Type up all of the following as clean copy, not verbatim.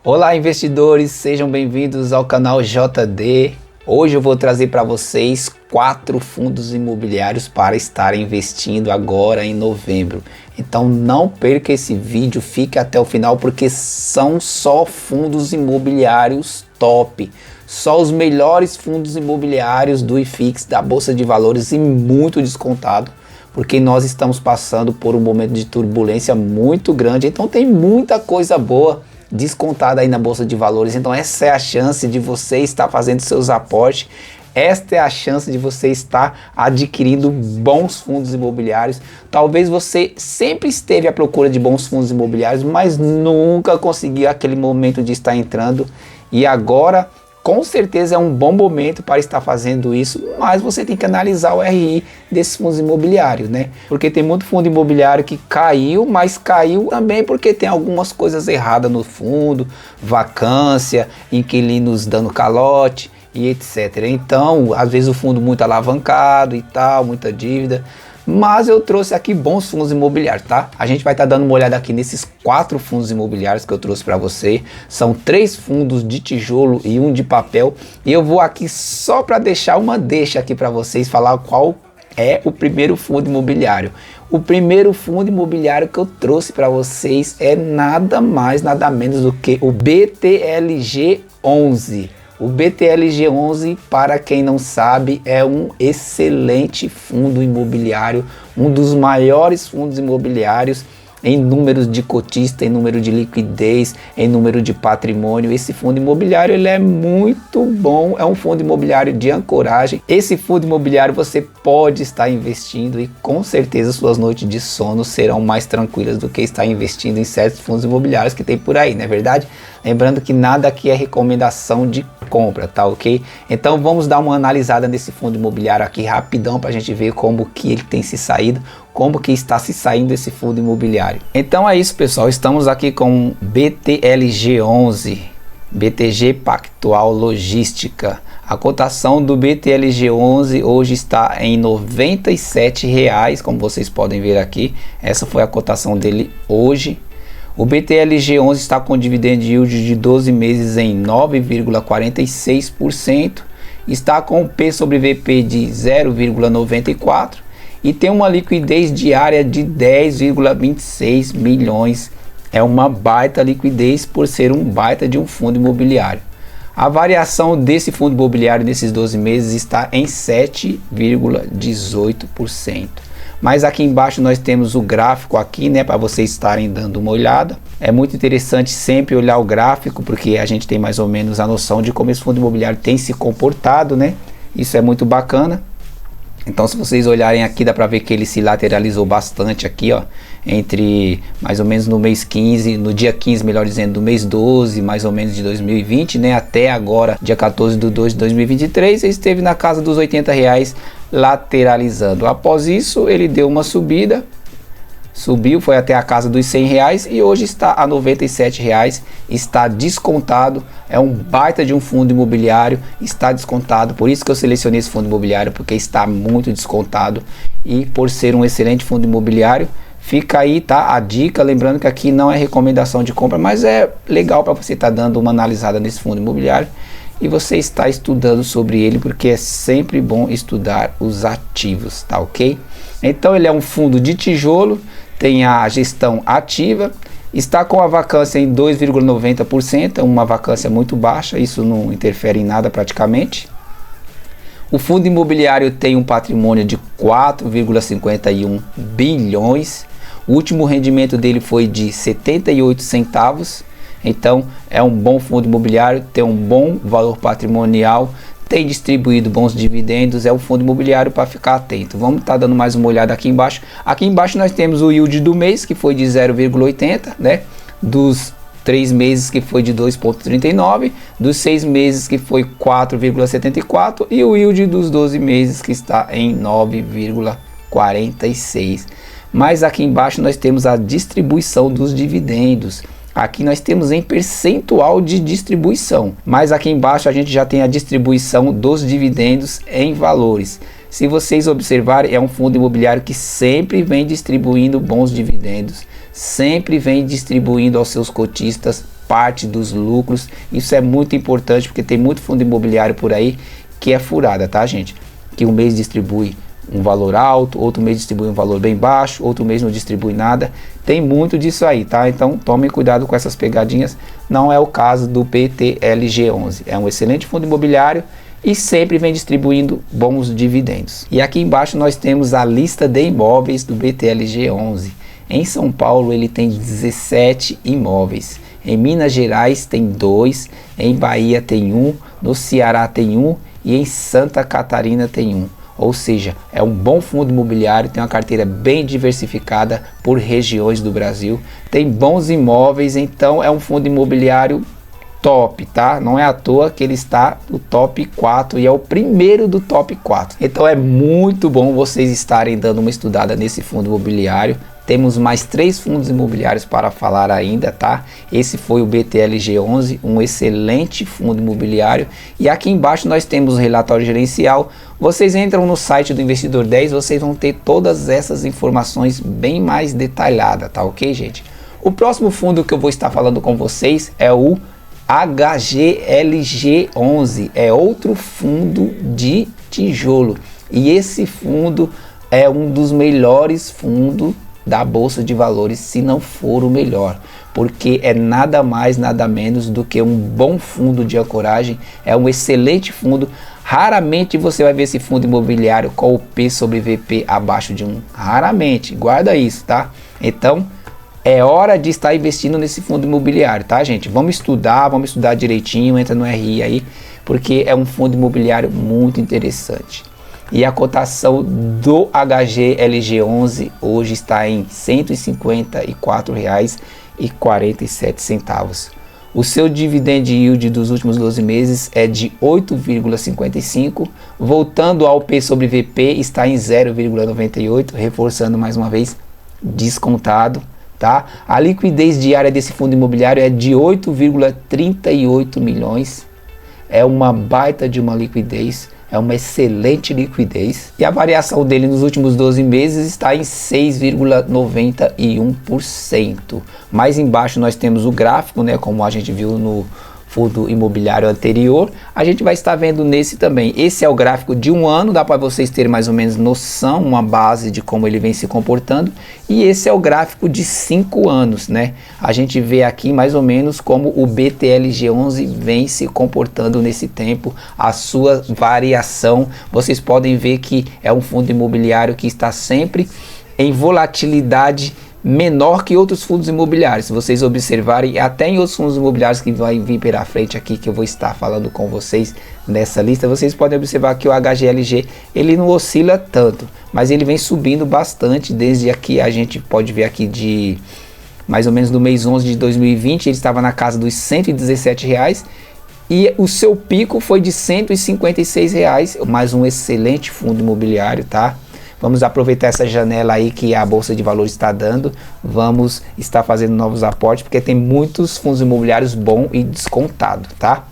Olá, investidores, sejam bem-vindos ao canal JD. Hoje eu vou trazer para vocês 4 fundos imobiliários para estar investindo agora em novembro. Então não perca esse vídeo, fique até o final porque são só fundos imobiliários top. Só os melhores fundos imobiliários do IFIX, da Bolsa de Valores e muito descontado. Porque nós estamos passando por um momento de turbulência muito grande, então tem muita coisa boa descontada aí na Bolsa de Valores. Então essa é a chance de você estar fazendo seus aportes, esta é a chance de você estar adquirindo bons fundos imobiliários. Talvez você sempre esteve à procura de bons fundos imobiliários, mas nunca conseguiu aquele momento de estar entrando, e agora com certeza é um bom momento para estar fazendo isso, mas você tem que analisar o RI desses fundos imobiliários, né? Porque tem muito fundo imobiliário que caiu, mas caiu também porque tem algumas coisas erradas no fundo, vacância, inquilinos dando calote e etc. Então, às vezes o fundo muito alavancado e tal, muita dívida. Mas eu trouxe aqui bons fundos imobiliários, tá? A gente vai estar dando uma olhada aqui nesses 4 fundos imobiliários que eu trouxe para você. São 3 fundos de tijolo e 1 de papel. E eu vou aqui só para deixar uma deixa aqui para vocês falar qual é o primeiro fundo imobiliário. O primeiro fundo imobiliário que eu trouxe para vocês é nada mais, nada menos do que o BTLG11. O BTLG11, para quem não sabe, é um excelente fundo imobiliário, um dos maiores fundos imobiliários em números de cotista, em número de liquidez, em número de patrimônio. Esse fundo imobiliário ele é muito bom, é um fundo imobiliário de ancoragem. Esse fundo imobiliário você pode estar investindo e com certeza suas noites de sono serão mais tranquilas do que estar investindo em certos fundos imobiliários que tem por aí, não é verdade? Lembrando que nada aqui é recomendação de compra, tá ok? Então vamos dar uma analisada nesse fundo imobiliário aqui rapidão para a gente ver como que ele tem se saído, como que está se saindo esse fundo imobiliário. Então é isso, pessoal, estamos aqui com BTLG11, BTG Pactual Logística. A cotação do BTLG11 hoje está em R$ 97,00, como vocês podem ver aqui. Essa foi a cotação dele hoje. O BTLG11 está com dividend yield de 12 meses em 9,46%, está com P sobre VP de 0,94 e tem uma liquidez diária de 10,26 milhões. É uma baita liquidez por ser um baita de um fundo imobiliário. A variação desse fundo imobiliário nesses 12 meses está em 7,18%. Mas aqui embaixo nós temos o gráfico aqui, né, para vocês estarem dando uma olhada. É muito interessante sempre olhar o gráfico, porque a gente tem mais ou menos a noção de como esse fundo imobiliário tem se comportado, né? Isso é muito bacana. Então, se vocês olharem aqui, dá para ver que ele se lateralizou bastante aqui, ó, entre mais ou menos no mês 15, no dia 15, melhor dizendo, do mês 12, mais ou menos de 2020, né, até agora, dia 14 de 2 de 2023, ele esteve na casa dos R$80, lateralizando. Após isso, ele deu uma subida, subiu, foi até a casa dos R$100 e hoje está a R$97, está descontado. É um baita de um fundo imobiliário, está descontado, por isso que eu selecionei esse fundo imobiliário, porque está muito descontado e por ser um excelente fundo imobiliário, fica aí, tá, a dica, lembrando que aqui não é recomendação de compra, mas é legal para você estar dando uma analisada nesse fundo imobiliário e você está estudando sobre ele, porque é sempre bom estudar os ativos, tá ok? Então ele é um fundo de tijolo, tem a gestão ativa, está com a vacância em 2,90%, uma vacância muito baixa, isso não interfere em nada praticamente. O fundo imobiliário tem um patrimônio de 4,51 bilhões, o último rendimento dele foi de 78 centavos, então é um bom fundo imobiliário, tem um bom valor patrimonial, tem distribuído bons dividendos, é um fundo imobiliário para ficar atento. Vamos estar dando mais uma olhada aqui embaixo. Aqui embaixo nós temos o yield do mês, que foi de 0,80, né? Dos 3 meses que foi de 2,39, dos 6 meses que foi 4,74 e o yield dos 12 meses que está em 9,46. Mas aqui embaixo nós temos a distribuição dos dividendos. Aqui nós temos em percentual de distribuição, mas aqui embaixo a gente já tem a distribuição dos dividendos em valores. Se vocês observarem, é um fundo imobiliário que sempre vem distribuindo bons dividendos, sempre vem distribuindo aos seus cotistas parte dos lucros. Isso é muito importante porque tem muito fundo imobiliário por aí que é furada, tá, gente? Que um mês distribui um valor alto, outro mês distribui um valor bem baixo, outro mês não distribui nada. Tem muito disso aí, tá? Então tomem cuidado com essas pegadinhas. Não é o caso do BTLG11. É um excelente fundo imobiliário e sempre vem distribuindo bons dividendos. E aqui embaixo nós temos a lista de imóveis do BTLG11. Em São Paulo ele tem 17 imóveis. Em Minas Gerais tem 2, em Bahia tem 1, no Ceará tem 1 e em Santa Catarina tem 1. Ou seja, é um bom fundo imobiliário, tem uma carteira bem diversificada por regiões do Brasil, tem bons imóveis, então é um fundo imobiliário top, tá? Não é à toa que ele está no top 4 e é o primeiro do top 4. Então é muito bom vocês estarem dando uma estudada nesse fundo imobiliário. Temos mais 3 fundos imobiliários para falar ainda, tá? Esse foi o BTLG11, um excelente fundo imobiliário. E aqui embaixo nós temos o relatório gerencial. Vocês entram no site do Investidor 10, vocês vão ter todas essas informações bem mais detalhadas, tá ok, gente? O próximo fundo que eu vou estar falando com vocês é o HGLG11, é outro fundo de tijolo. E esse fundo é um dos melhores fundos da Bolsa de Valores, se não for o melhor, porque é nada mais, nada menos do que um bom fundo de ancoragem, é um excelente fundo. Raramente você vai ver esse fundo imobiliário com o P sobre VP abaixo de 1, raramente, guarda isso, tá? Então, é hora de estar investindo nesse fundo imobiliário, tá, gente? Vamos estudar direitinho, entra no RI aí, porque é um fundo imobiliário muito interessante. E a cotação do HGLG11 hoje está em R$ 154,47. O seu dividend yield dos últimos 12 meses é de 8,55. Voltando ao P sobre VP, está em 0,98, reforçando mais uma vez, descontado. Tá? A liquidez diária desse fundo imobiliário é de 8,38 milhões. É uma baita de uma liquidez. É uma excelente liquidez e a variação dele nos últimos 12 meses está em 6,91%. Mais embaixo nós temos o gráfico, né, como a gente viu no fundo imobiliário anterior, a gente vai estar vendo nesse também. Esse é o gráfico de um ano, dá para vocês terem mais ou menos noção, uma base de como ele vem se comportando. E esse é o gráfico de 5 anos, né? A gente vê aqui mais ou menos como o BTLG11 vem se comportando nesse tempo, a sua variação. Vocês podem ver que é um fundo imobiliário que está sempre em volatilidade menor que outros fundos imobiliários. Se vocês observarem, até em outros fundos imobiliários que vai vir pela frente aqui, que eu vou estar falando com vocês nessa lista, vocês podem observar que o HGLG ele não oscila tanto, mas ele vem subindo bastante. Desde aqui a gente pode ver aqui de mais ou menos no mês 11 de 2020, ele estava na casa dos R$117 e o seu pico foi de R$156, mais um excelente fundo imobiliário, tá? Vamos aproveitar essa janela aí que a Bolsa de Valores está dando. Vamos estar fazendo novos aportes, porque tem muitos fundos imobiliários bom e descontado, tá?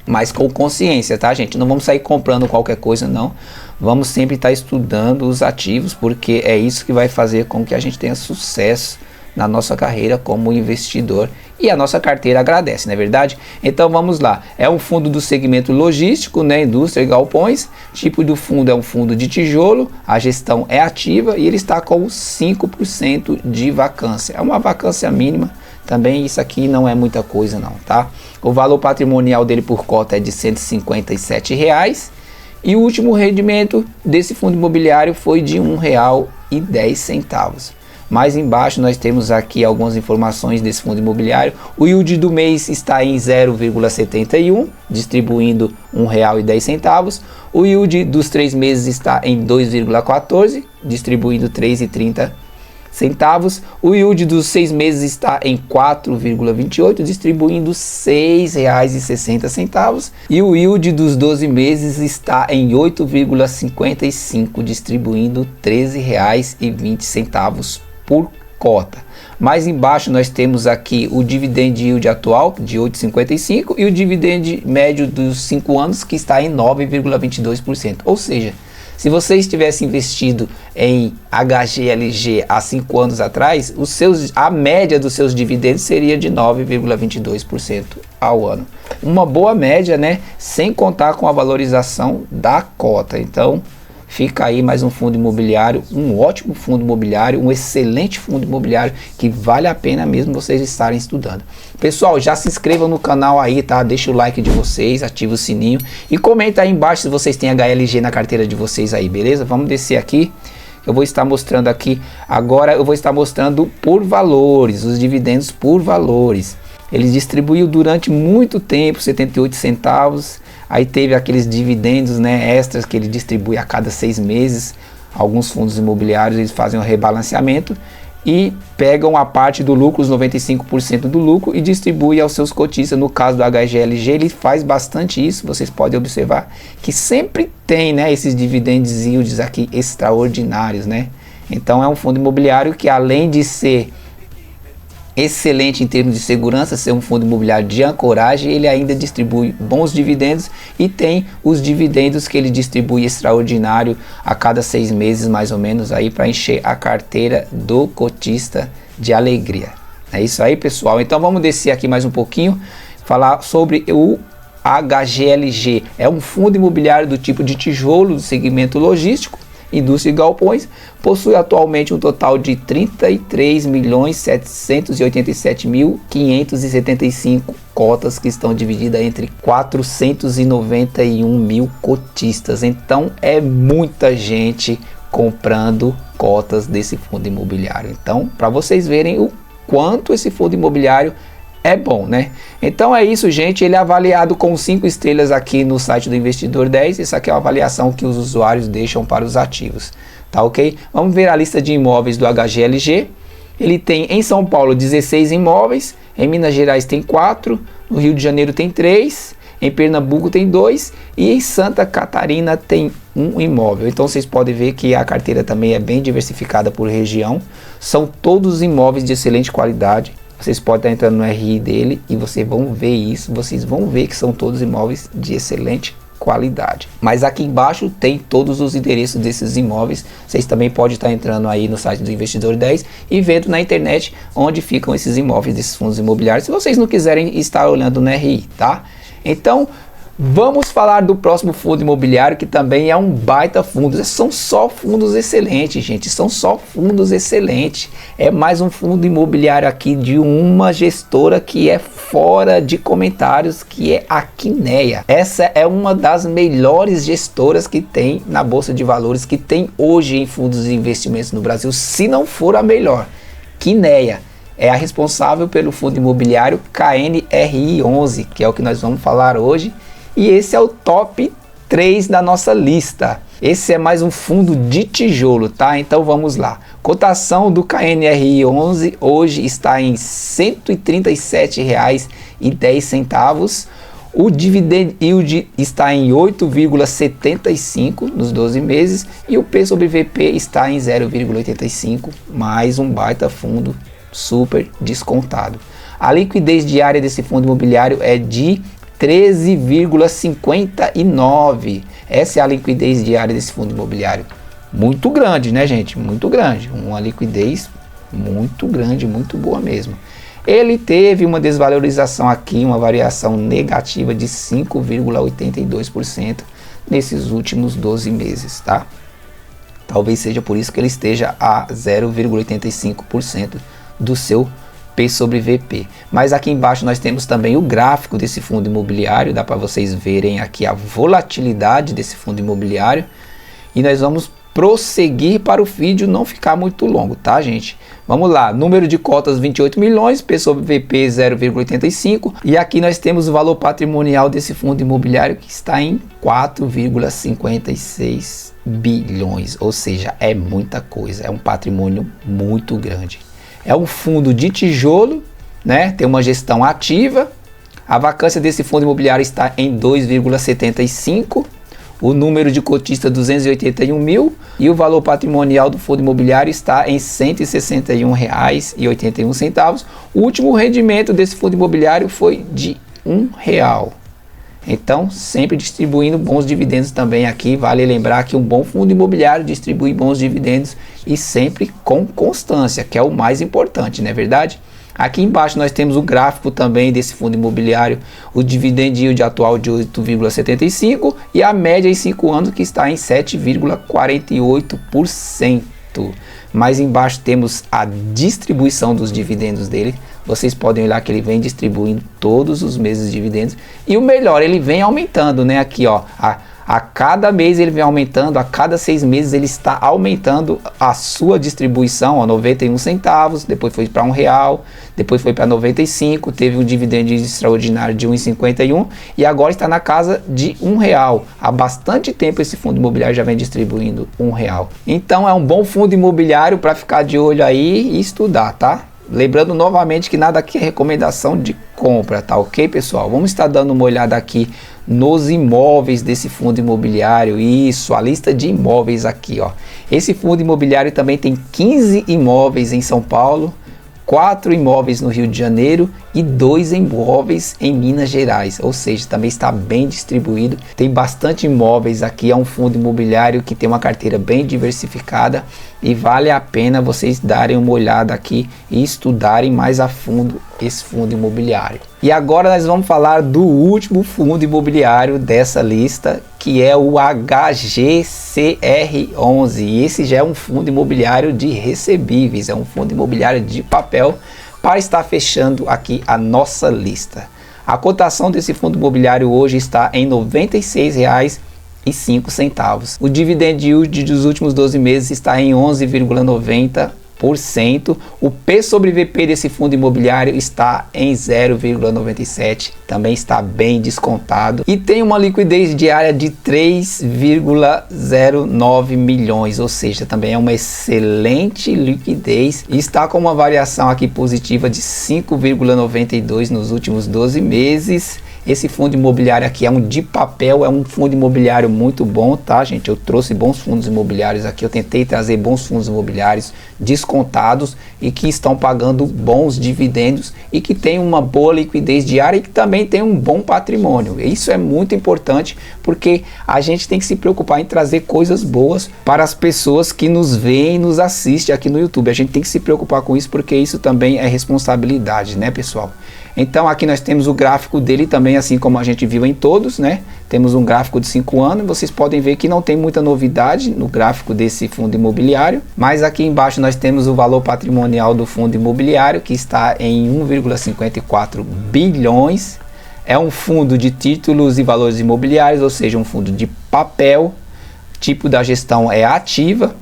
Mas com consciência, tá, gente? Não vamos sair comprando qualquer coisa, não. Vamos sempre estar estudando os ativos, porque é isso que vai fazer com que a gente tenha sucesso na nossa carreira como investidor, e a nossa carteira agradece, não é verdade? Então vamos lá, é um fundo do segmento logístico, né, indústria e galpões. Tipo do fundo é um fundo de tijolo, a gestão é ativa e ele está com 5% de vacância, é uma vacância mínima. Também isso aqui não é muita coisa não, tá? O valor patrimonial dele por cota é de R$157 e o último rendimento desse fundo imobiliário foi de R$1,10. Mais embaixo nós temos aqui algumas informações desse fundo imobiliário. O yield do mês está em 0,71, distribuindo R$1,10. O yield dos 3 meses está em 2,14, distribuindo R$3,30. O yield dos 6 meses está em 4,28, distribuindo R$6,60. E o yield dos 12 meses está em 8,55, distribuindo R$13,20 por cota. Mais embaixo nós temos aqui o dividend yield atual de 8,55 e o dividend médio dos 5 anos que está em 9,22%. Ou seja, Se você estivesse investido em HGLG há 5 anos atrás, a média dos seus dividendos seria de 9,22% ao ano. Uma boa média, né? Sem contar com a valorização da cota. Então, fica aí mais um fundo imobiliário, um ótimo fundo imobiliário, um excelente fundo imobiliário que vale a pena mesmo vocês estarem estudando. Pessoal, já se inscrevam no canal aí, tá? Deixa o like de vocês, ativa o sininho e comenta aí embaixo se vocês têm HLG na carteira de vocês aí, beleza? Vamos descer aqui. Eu vou estar mostrando aqui, agora eu vou estar mostrando por valores, os dividendos por valores. Ele distribuiu durante muito tempo 78 centavos, aí teve aqueles dividendos, né, extras que ele distribui a cada 6 meses. Alguns fundos imobiliários eles fazem um rebalanceamento e pegam a parte do lucro, os 95% do lucro, e distribuem aos seus cotistas. No caso do HGLG, ele faz bastante isso. Vocês podem observar que sempre tem, né, esses dividendos yields aqui extraordinários, né? Então é um fundo imobiliário que, além de ser excelente em termos de segurança, ser um fundo imobiliário de ancoragem, ele ainda distribui bons dividendos e tem os dividendos que ele distribui extraordinário a cada 6 meses mais ou menos aí para encher a carteira do cotista de alegria. É isso aí, pessoal. Então vamos descer aqui mais um pouquinho, falar sobre o HGLG. É um fundo imobiliário do tipo de tijolo do segmento logístico, indústria e galpões, possui atualmente um total de 33.787.575 cotas que estão divididas entre 491 mil cotistas. Então é muita gente comprando cotas desse fundo imobiliário. Então, para vocês verem o quanto esse fundo imobiliário é bom, né? Então é isso, gente. Ele é avaliado com 5 estrelas aqui no site do Investidor 10. Isso aqui é uma avaliação que os usuários deixam para os ativos, tá ok? Vamos ver a lista de imóveis do HGLG. Ele tem em São Paulo 16 imóveis, em Minas Gerais tem 4, no Rio de Janeiro tem 3, em Pernambuco tem 2 e em Santa Catarina tem 1 imóvel. Então vocês podem ver que a carteira também é bem diversificada por região. São todos imóveis de excelente qualidade. Vocês podem estar entrando no RI dele e vocês vão ver isso, vocês vão ver que são todos imóveis de excelente qualidade. Mas aqui embaixo tem todos os endereços desses imóveis. Vocês também podem estar entrando aí no site do Investidor 10 e vendo na internet onde ficam esses imóveis desses fundos imobiliários, se vocês não quiserem estar olhando no RI, tá? Então, vamos falar do próximo fundo imobiliário, que também é um baita fundo. São só fundos excelentes, gente. São só fundos excelentes. É mais um fundo imobiliário aqui de uma gestora que é fora de comentários, que é a Quineia. Essa é uma das melhores gestoras que tem na Bolsa de Valores, que tem hoje em fundos de investimentos no Brasil, se não for a melhor. Quineia é a responsável pelo fundo imobiliário KNRI11, que é o que nós vamos falar hoje. E esse é o top 3 da nossa lista. Esse é mais um fundo de tijolo, tá? Então vamos lá. Cotação do KNRI11 hoje está em R$ 137,10. O dividend yield está em 8,75 nos 12 meses e o P sobre VP está em 0,85. Mais um baita fundo super descontado. A liquidez diária desse fundo imobiliário é de 13,59. Essa é a liquidez diária desse fundo imobiliário. Muito grande, né, gente? Muito grande. Uma liquidez muito grande, muito boa mesmo. Ele teve uma desvalorização aqui, uma variação negativa de 5,82% nesses últimos 12 meses, tá? Talvez seja por isso que ele esteja a 0,85% do seu P sobre VP. Mas aqui embaixo nós temos também o gráfico desse fundo imobiliário, dá para vocês verem aqui a volatilidade desse fundo imobiliário. E nós vamos prosseguir para o vídeo não ficar muito longo, tá, gente? Vamos lá, número de cotas 28 milhões, P sobre VP 0,85, e aqui nós temos o valor patrimonial desse fundo imobiliário que está em 4,56 bilhões, ou seja, é muita coisa, é um patrimônio muito grande. É um fundo de tijolo, né? Tem uma gestão ativa. A vacância desse fundo imobiliário está em 2,75. O número de cotistas 281 mil e o valor patrimonial do fundo imobiliário está em R$ 161,81. O último rendimento desse fundo imobiliário foi de R$ 1. Então, sempre distribuindo bons dividendos também aqui. Vale lembrar que um bom fundo imobiliário distribui bons dividendos e sempre com constância, que é o mais importante, não é verdade? Aqui embaixo nós temos o gráfico também desse fundo imobiliário, o dividend yield atual de 8,75 e a média em 5 anos que está em 7,48%. Mais embaixo temos a distribuição dos dividendos dele. Vocês podem olhar que ele vem distribuindo todos os meses dividendos. E o melhor, ele vem aumentando, né? Aqui, ó, a cada mês ele vem aumentando, a cada 6 meses ele está aumentando a sua distribuição, ó, 91 centavos, depois foi para R$1, depois foi para 95, teve um dividendo extraordinário de 1,51 e agora está na casa de R$1. Há bastante tempo esse fundo imobiliário já vem distribuindo R$1. Então é um bom fundo imobiliário para ficar de olho aí e estudar, tá? Lembrando novamente que nada aqui é recomendação de compra, tá ok, pessoal? Vamos estar dando uma olhada aqui nos imóveis desse fundo imobiliário. Isso, a lista de imóveis aqui, ó. Esse fundo imobiliário também tem 15 imóveis em São Paulo, 4 imóveis no Rio de Janeiro e 2 imóveis em Minas Gerais, ou seja, também está bem distribuído, tem bastante imóveis aqui, é um fundo imobiliário que tem uma carteira bem diversificada e vale a pena vocês darem uma olhada aqui e estudarem mais a fundo esse fundo imobiliário. E agora nós vamos falar do último fundo imobiliário dessa lista, que é o HGCR11, e esse já é um fundo imobiliário de recebíveis, é um fundo imobiliário de papel para estar fechando aqui a nossa lista. A cotação desse fundo imobiliário hoje está em R$ 96,05. O dividend yield dos últimos 12 meses está em 11,90%. O P sobre VP desse fundo imobiliário está em 0,97, também está bem descontado e tem uma liquidez diária de 3,09 milhões, ou seja, também é uma excelente liquidez e está com uma variação aqui positiva de 5,92 nos últimos 12 meses. Esse fundo imobiliário aqui é um de papel, é um fundo imobiliário muito bom, tá, gente? Eu trouxe bons fundos imobiliários aqui, eu tentei trazer bons fundos imobiliários descontados e que estão pagando bons dividendos e que tem uma boa liquidez diária e que também tem um bom patrimônio. Isso é muito importante porque a gente tem que se preocupar em trazer coisas boas para as pessoas que nos veem e nos assistem aqui no YouTube. A gente tem que se preocupar com isso porque isso também é responsabilidade, né, pessoal? Então aqui nós temos o gráfico dele também, assim como a gente viu em todos, né? Temos um gráfico de 5 anos, vocês podem ver que não tem muita novidade no gráfico desse fundo imobiliário, mas aqui embaixo nós temos o valor patrimonial do fundo imobiliário, que está em 1,54 bilhões. É um fundo de títulos e valores imobiliários, ou seja, um fundo de papel, tipo da gestão é ativa.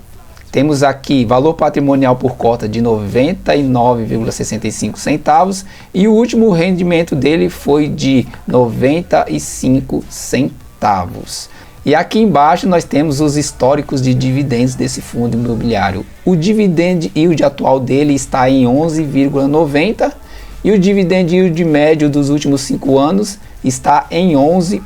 Temos aqui valor patrimonial por cota de 99,65 centavos e o último rendimento dele foi de 95 centavos. E aqui embaixo nós temos os históricos de dividendos desse fundo imobiliário. O dividend yield atual dele está em 11,90 e o dividend yield médio dos últimos 5 anos está em 11%.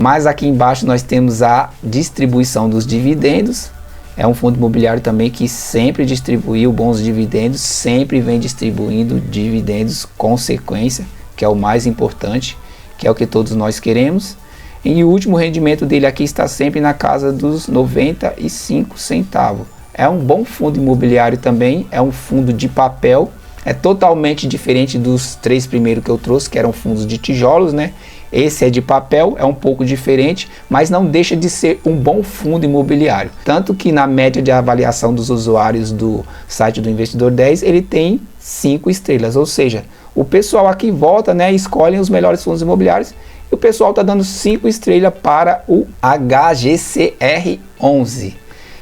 Mas aqui embaixo nós temos a distribuição dos dividendos. É um fundo imobiliário também que sempre distribuiu bons dividendos, sempre vem distribuindo dividendos com sequência, que é o mais importante, que é o que todos nós queremos. E o último rendimento dele aqui está sempre na casa dos 95 centavos. É um bom fundo imobiliário também, é um fundo de papel, é totalmente diferente dos 3 primeiros que eu trouxe, que eram fundos de tijolos, né? Esse é de papel, é um pouco diferente, mas não deixa de ser um bom fundo imobiliário. Tanto que na média de avaliação dos usuários do site do Investidor 10, ele tem 5 estrelas. Ou seja, o pessoal aqui volta, né, escolhem os melhores fundos imobiliários e o pessoal está dando 5 estrelas para o HGCR11.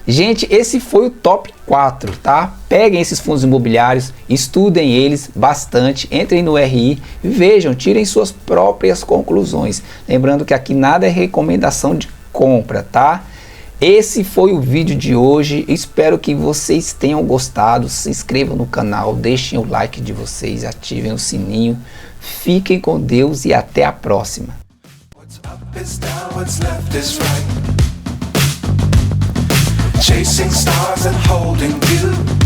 Gente, esse foi o top 4, tá? Peguem esses fundos imobiliários, estudem eles bastante, entrem no RI, vejam, tirem suas próprias conclusões. Lembrando que aqui nada é recomendação de compra, tá? Esse foi o vídeo de hoje, espero que vocês tenham gostado, se inscrevam no canal, deixem o like de vocês, ativem o sininho, fiquem com Deus e até a próxima. Chasing stars and holding you.